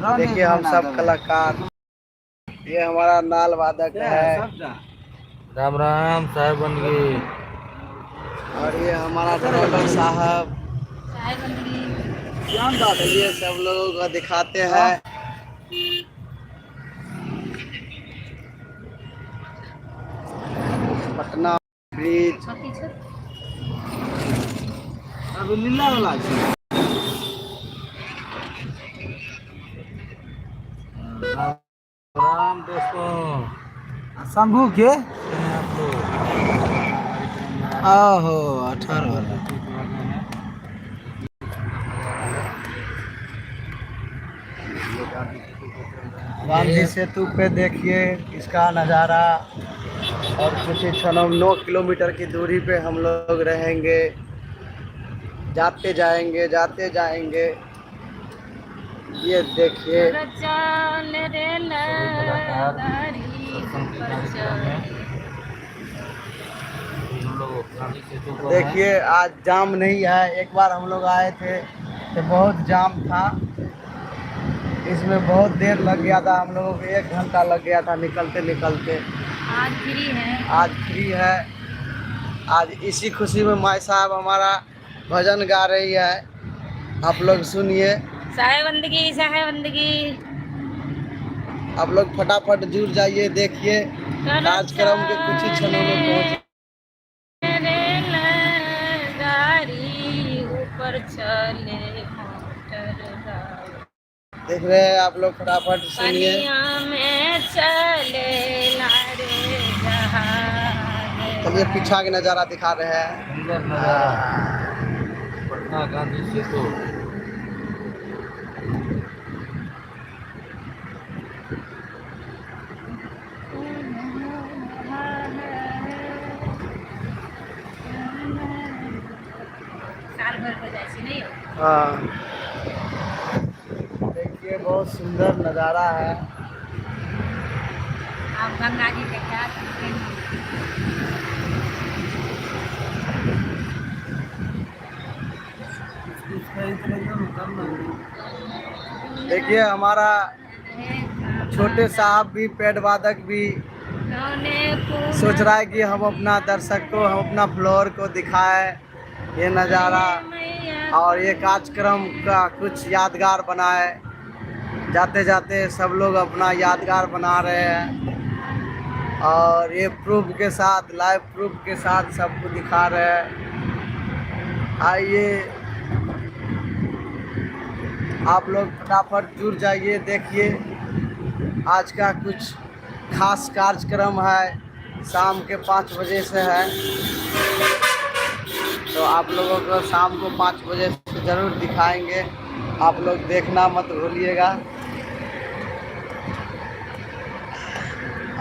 देखिए हम सब कलाकार, ये हमारा नाल वादक है राम राम साहेब बन गए। और ये हमारा ड्राइवर साहब। चलिए सब लोगों को दिखाते हैं। पटना ब्रिज अभी लीला वाला राम दोस्तों, शंभू के आप लोग आहो 18 वाला। गांधी सेतु पे देखिए इसका नज़ारा। और कुछ ही क्षणों 9 किलोमीटर की दूरी पे हम लोग रहेंगे। जाते जाएंगे। ये देखिए देखिए आज जाम नहीं है। एक बार हम लोग आए थे तो बहुत जाम था। इसमें बहुत देर लग गया था, हम लोगों को 1 घंटा लग गया था निकलते निकलते। आज फ्री है। आज इसी खुशी में माई साहब हमारा भजन गा रही है, आप लोग सुनिए। साहेबंदगी आप लोग फटाफट जुड़ जाइए। देखिए कार्यक्रम के कुछ ही क्षणों में पहुंच। ऊपर चले देख रहे हैं आप लोग, फटाफट सुनिए। चलिए पीछा के नज़ारा दिखा रहे हैं। सुंदर नजारा पटना गांधी सेतु। हाँ देखिए बहुत सुंदर नज़ारा है। आप गंगा जी के क्या देखिए हमारा छोटे साहब भी पेड़ वादक भी सोच रहा है कि हम अपना दर्शक को, हम अपना फ्लोर को दिखाएं ये नज़ारा और ये कार्यक्रम का कुछ यादगार बनाए। जाते जाते सब लोग अपना यादगार बना रहे हैं और ये प्रूफ के साथ, लाइव प्रूफ के साथ सबको दिखा रहे हैं। आइए आप लोग फटाफट जुड़ जाइए। देखिए आज का कुछ खास कार्यक्रम है, शाम के 5 बजे से है। तो आप लोगों को शाम को 5 बजे से ज़रूर दिखाएंगे, आप लोग देखना मत भूलिएगा।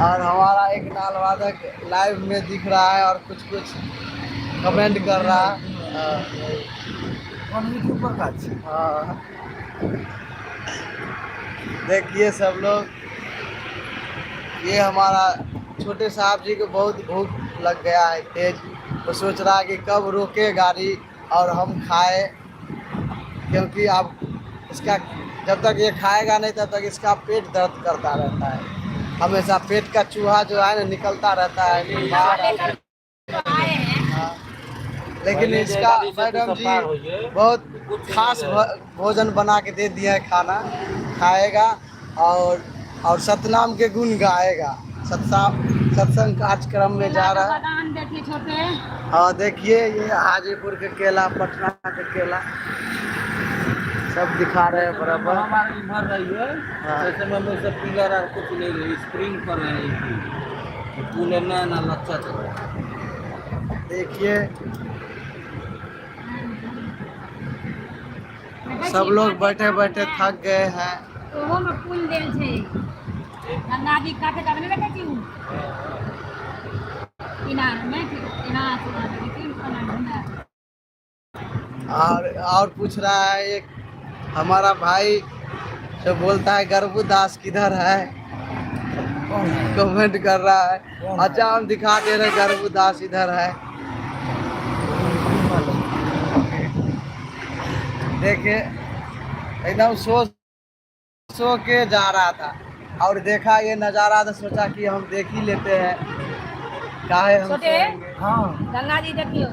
और हमारा एक नाल वादक लाइव में दिख रहा है और कुछ कमेंट कर रहा है। हाँ देखिए सब लोग, ये हमारा छोटे साहब जी को बहुत भूख लग गया है तेज। तो सोच रहा है कि कब रोके गाड़ी और हम खाए, क्योंकि अब इसका जब तक ये खाएगा नहीं तब तक इसका पेट दर्द करता रहता है। हमेशा पेट का चूहा जो है ना निकलता रहता है बाहर। लेकिन इसका मैडम जी बहुत खास भोजन बना के दे दिया है, खाना खाएगा और सतनाम के गुण गाएगा। सत्संग कार्यक्रम में जा रहा है। हाँ देखिए ये हाजीपुर के केला, पटना के केला सब दिखा रहे हैं बराबर। हमारे इधर रही है जैसे में सब पिलर और कुछ ले गई स्प्रिंग पर है पूरे नया लच्छा चल रहा है। देखिए सब लोग बैठे बैठे थक गए हैं। गंगा जी काटे काटे रखे छी और पूछ रहा है एक हमारा भाई जो बोलता है गर्भदास किधर है, कमेंट कर रहा है। अच्छा हम दिखा दे रहे गर्भदास इधर है। देखिए एकदम सोच सो के जा रहा था और देखा ये नज़ारा, तो सोचा कि हम देख ही लेते हैं, काहे हम छोटे सोएंगे। हाँ गंगा जी देखियो